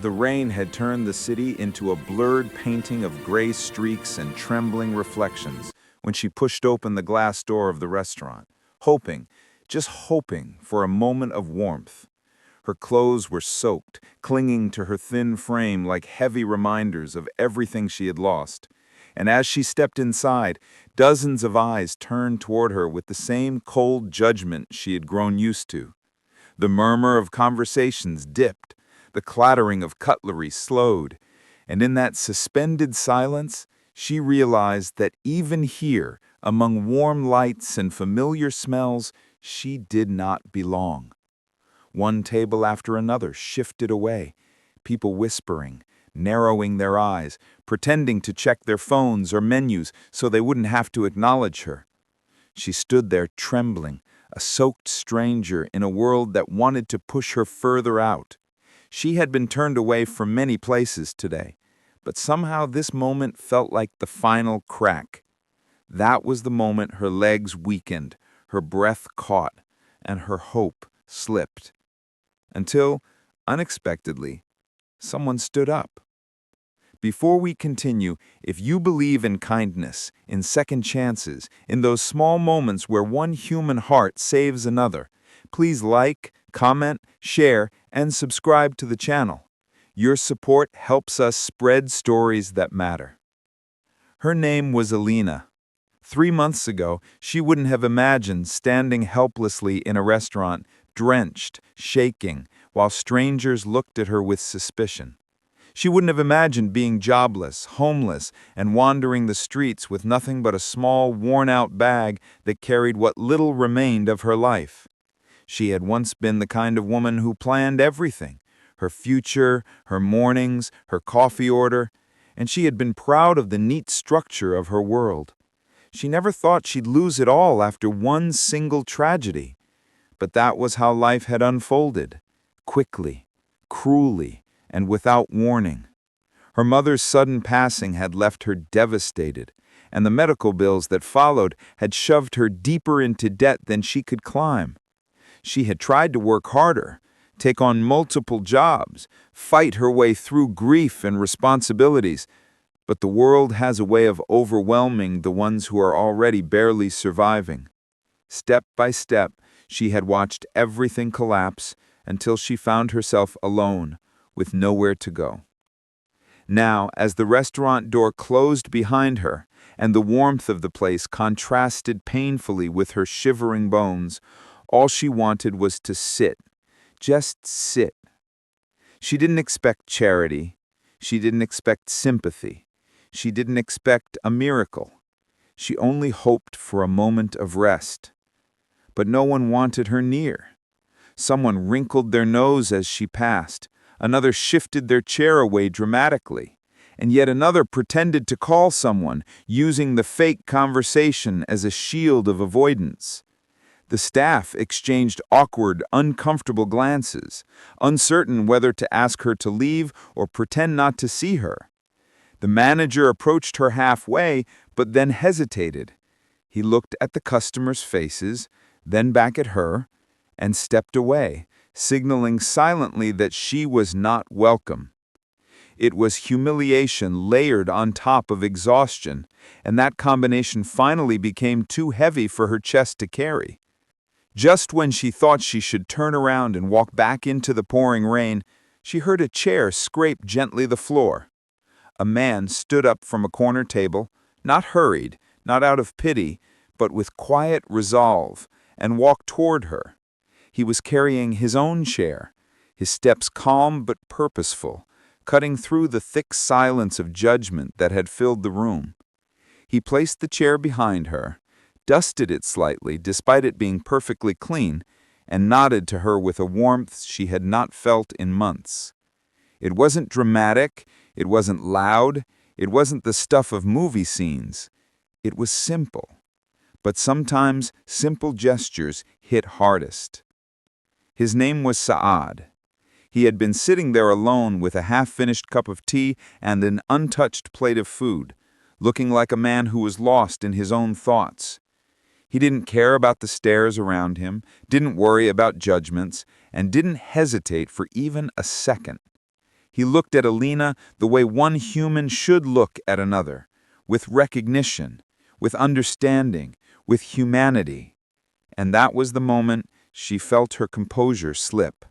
The rain had turned the city into a blurred painting of gray streaks and trembling reflections when she pushed open the glass door of the restaurant, hoping, just hoping, for a moment of warmth. Her clothes were soaked, clinging to her thin frame like heavy reminders of everything she had lost. And as she stepped inside, dozens of eyes turned toward her with the same cold judgment she had grown used to. The murmur of conversations dipped, the clattering of cutlery slowed, and in that suspended silence, she realized that even here, among warm lights and familiar smells, she did not belong. One table after another shifted away, people whispering, narrowing their eyes, pretending to check their phones or menus so they wouldn't have to acknowledge her. She stood there trembling, a soaked stranger in a world that wanted to push her further out. She had been turned away from many places today, but somehow this moment felt like the final crack. That was the moment her legs weakened, her breath caught, and her hope slipped. Until, unexpectedly, someone stood up. Before we continue, if you believe in kindness, in second chances, in those small moments where one human heart saves another, please like, comment, share, and subscribe to the channel. Your support helps us spread stories that matter. Her name was Alina. 3 months ago, she wouldn't have imagined standing helplessly in a restaurant, drenched, shaking, while strangers looked at her with suspicion. She wouldn't have imagined being jobless, homeless, and wandering the streets with nothing but a small, worn-out bag that carried what little remained of her life. She had once been the kind of woman who planned everything, her future, her mornings, her coffee order, and she had been proud of the neat structure of her world. She never thought she'd lose it all after one single tragedy. But that was how life had unfolded, quickly, cruelly, and without warning. Her mother's sudden passing had left her devastated, and the medical bills that followed had shoved her deeper into debt than she could climb. She had tried to work harder, take on multiple jobs, fight her way through grief and responsibilities, but the world has a way of overwhelming the ones who are already barely surviving. Step by step, she had watched everything collapse until she found herself alone, with nowhere to go. Now, as the restaurant door closed behind her, and the warmth of the place contrasted painfully with her shivering bones, all she wanted was to sit, just sit. She didn't expect charity. She didn't expect sympathy. She didn't expect a miracle. She only hoped for a moment of rest. But no one wanted her near. Someone wrinkled their nose as she passed. Another shifted their chair away dramatically, and yet another pretended to call someone, using the fake conversation as a shield of avoidance. The staff exchanged awkward, uncomfortable glances, uncertain whether to ask her to leave or pretend not to see her. The manager approached her halfway, but then hesitated. He looked at the customers' faces, then back at her, and stepped away, signaling silently that she was not welcome. It was humiliation layered on top of exhaustion, and that combination finally became too heavy for her chest to carry. Just when she thought she should turn around and walk back into the pouring rain, she heard a chair scrape gently the floor. A man stood up from a corner table, not hurried, not out of pity, but with quiet resolve, and walked toward her. He was carrying his own chair, his steps calm but purposeful, cutting through the thick silence of judgment that had filled the room. He placed the chair behind her, dusted it slightly despite it being perfectly clean, and nodded to her with a warmth she had not felt in months. It wasn't dramatic, it wasn't loud, it wasn't the stuff of movie scenes. It was simple. But sometimes simple gestures hit hardest. His name was Saad. He had been sitting there alone with a half-finished cup of tea and an untouched plate of food, looking like a man who was lost in his own thoughts. He didn't care about the stares around him, didn't worry about judgments, and didn't hesitate for even a second. He looked at Alina the way one human should look at another, with recognition, with understanding, with humanity. And that was the moment she felt her composure slip.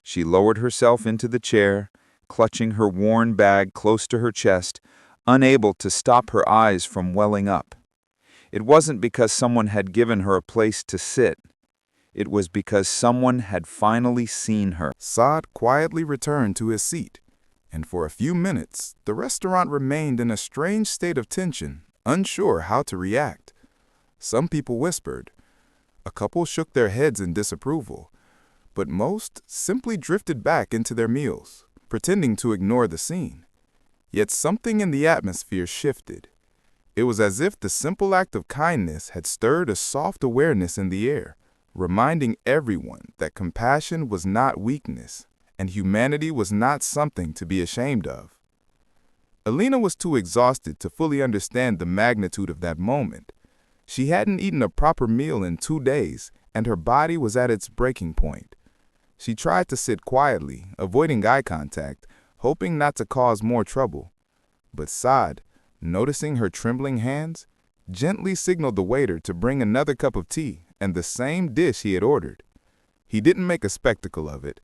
She lowered herself into the chair, clutching her worn bag close to her chest, unable to stop her eyes from welling up. It wasn't because someone had given her a place to sit. It was because someone had finally seen her. Saad quietly returned to his seat, and for a few minutes, the restaurant remained in a strange state of tension, unsure how to react. Some people whispered. A couple shook their heads in disapproval, but most simply drifted back into their meals, pretending to ignore the scene. Yet something in the atmosphere shifted. It was as if the simple act of kindness had stirred a soft awareness in the air, reminding everyone that compassion was not weakness and humanity was not something to be ashamed of. Alina was too exhausted to fully understand the magnitude of that moment. She hadn't eaten a proper meal in 2 days, and her body was at its breaking point. She tried to sit quietly, avoiding eye contact, hoping not to cause more trouble. But Saad, noticing her trembling hands, gently signaled the waiter to bring another cup of tea and the same dish he had ordered. He didn't make a spectacle of it.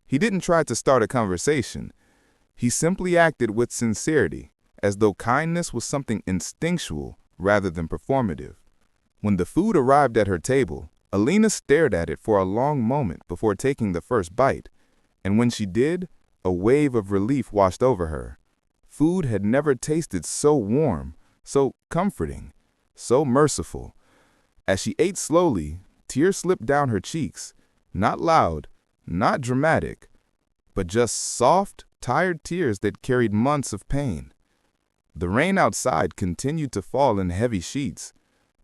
He didn't try to start a conversation. He simply acted with sincerity, as though kindness was something instinctual rather than performative. When the food arrived at her table, Alina stared at it for a long moment before taking the first bite, and when she did, a wave of relief washed over her. Food had never tasted so warm, so comforting, so merciful. As she ate slowly, tears slipped down her cheeks, not loud, not dramatic, but just soft, tired tears that carried months of pain. The rain outside continued to fall in heavy sheets,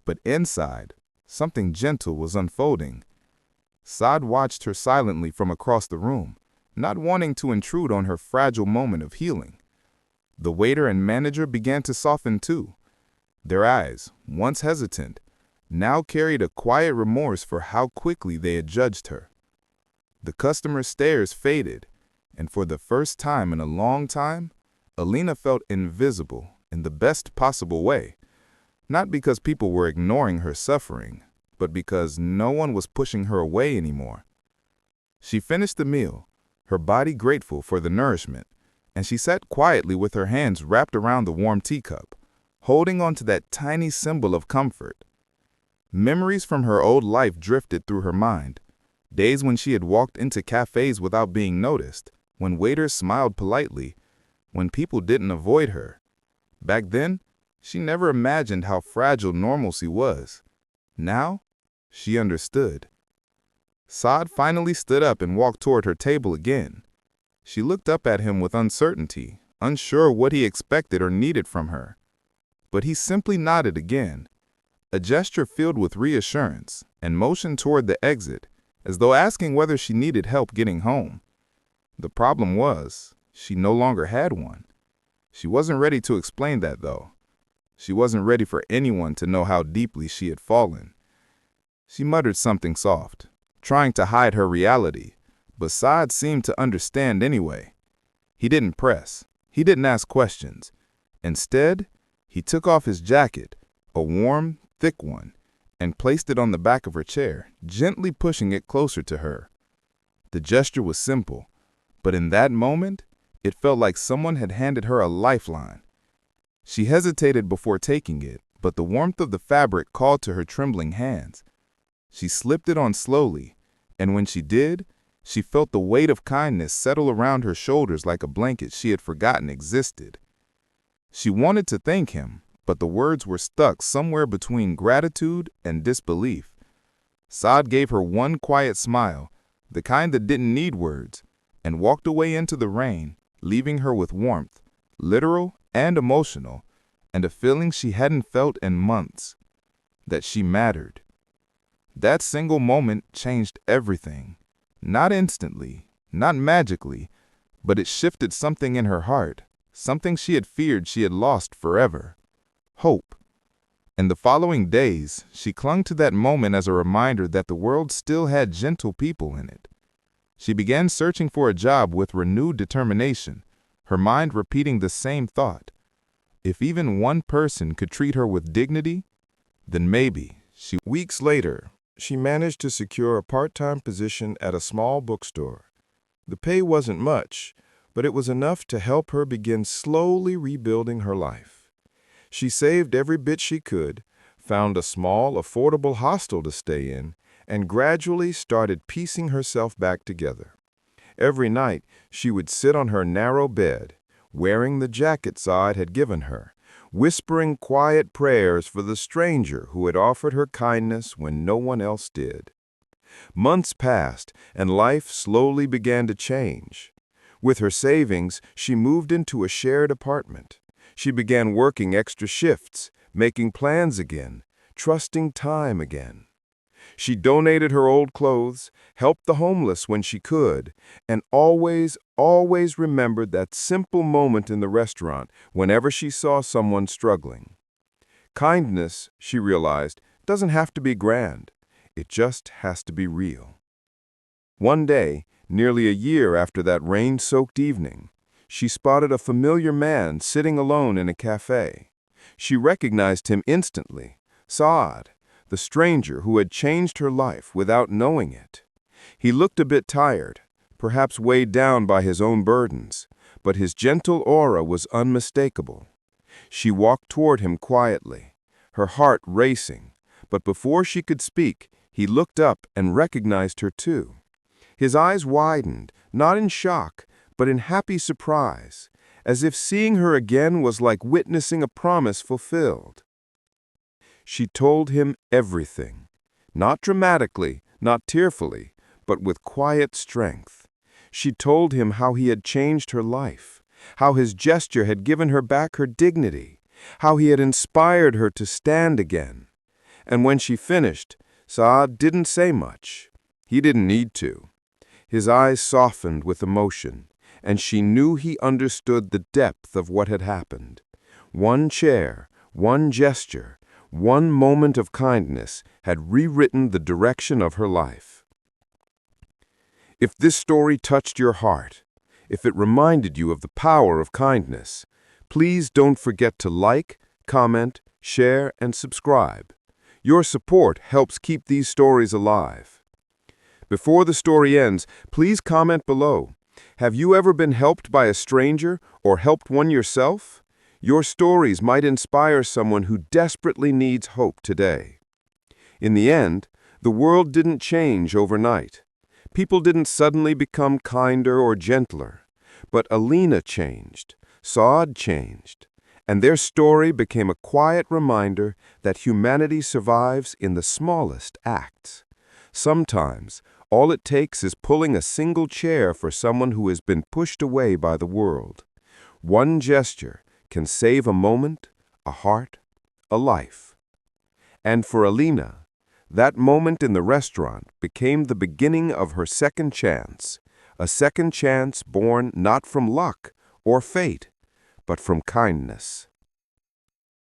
but inside, something gentle was unfolding. Saad watched her silently from across the room, not wanting to intrude on her fragile moment of healing. The waiter and manager began to soften too. Their eyes, once hesitant, now carried a quiet remorse for how quickly they had judged her. The customer's stares faded, and for the first time in a long time, Alina felt invisible in the best possible way, not because people were ignoring her suffering, but because no one was pushing her away anymore. She finished the meal, her body grateful for the nourishment, and she sat quietly with her hands wrapped around the warm teacup, holding on to that tiny symbol of comfort. Memories from her old life drifted through her mind, days when she had walked into cafes without being noticed, when waiters smiled politely, when people didn't avoid her. Back then, she never imagined how fragile normalcy was. Now, she understood. Saad finally stood up and walked toward her table again. She looked up at him with uncertainty, unsure what he expected or needed from her. But he simply nodded again, a gesture filled with reassurance, and motioned toward the exit, as though asking whether she needed help getting home. The problem was, she no longer had one. She wasn't ready to explain that, though. She wasn't ready for anyone to know how deeply she had fallen. She muttered something soft, trying to hide her reality, but Saad seemed to understand anyway. He didn't press. He didn't ask questions. Instead, he took off his jacket, a warm, thick one, and placed it on the back of her chair, gently pushing it closer to her. The gesture was simple, but in that moment, it felt like someone had handed her a lifeline. She hesitated before taking it, but the warmth of the fabric called to her trembling hands. She slipped it on slowly, and when she did, she felt the weight of kindness settle around her shoulders like a blanket she had forgotten existed. She wanted to thank him, but the words were stuck somewhere between gratitude and disbelief. Saad gave her one quiet smile, the kind that didn't need words, and walked away into the rain, leaving her with warmth, literal and emotional, and a feeling she hadn't felt in months, that she mattered. That single moment changed everything. Not instantly, not magically, but it shifted something in her heart, something she had feared she had lost forever. Hope. In the following days, she clung to that moment as a reminder that the world still had gentle people in it. She began searching for a job with renewed determination, her mind repeating the same thought. If even one person could treat her with dignity, then maybe she... Weeks later, she managed to secure a part-time position at a small bookstore. The pay wasn't much, but it was enough to help her begin slowly rebuilding her life. She saved every bit she could, found a small, affordable hostel to stay in, and gradually started piecing herself back together. Every night, she would sit on her narrow bed, wearing the jacket Saad had given her, whispering quiet prayers for the stranger who had offered her kindness when no one else did. Months passed, and life slowly began to change. With her savings, she moved into a shared apartment. She began working extra shifts, making plans again, trusting time again. She donated her old clothes, helped the homeless when she could, and always remembered that simple moment in the restaurant whenever she saw someone struggling. Kindness, she realized, doesn't have to be grand. It just has to be real. One day, nearly a year after that rain-soaked evening, she spotted a familiar man sitting alone in a cafe. She recognized him instantly, Saad, the stranger who had changed her life without knowing it. He looked a bit tired, perhaps weighed down by his own burdens, but his gentle aura was unmistakable. She walked toward him quietly, her heart racing, but before she could speak, he looked up and recognized her too. His eyes widened, not in shock, but in happy surprise, as if seeing her again was like witnessing a promise fulfilled. She told him everything, not dramatically, not tearfully, but with quiet strength. She told him how he had changed her life, how his gesture had given her back her dignity, how he had inspired her to stand again. And when she finished, Saad didn't say much. He didn't need to. His eyes softened with emotion, and she knew he understood the depth of what had happened. One chair, one gesture, one moment of kindness had rewritten the direction of her life. If this story touched your heart, if it reminded you of the power of kindness, please don't forget to like, comment, share, and subscribe. Your support helps keep these stories alive. Before the story ends, please comment below. Have you ever been helped by a stranger or helped one yourself? Your stories might inspire someone who desperately needs hope today. In the end, the world didn't change overnight. People didn't suddenly become kinder or gentler. But Alina changed, Saad changed, and their story became a quiet reminder that humanity survives in the smallest acts. Sometimes, all it takes is pulling a single chair for someone who has been pushed away by the world. One gesture can save a moment, a heart, a life. And for Alina, that moment in the restaurant became the beginning of her second chance, a second chance born not from luck or fate, but from kindness.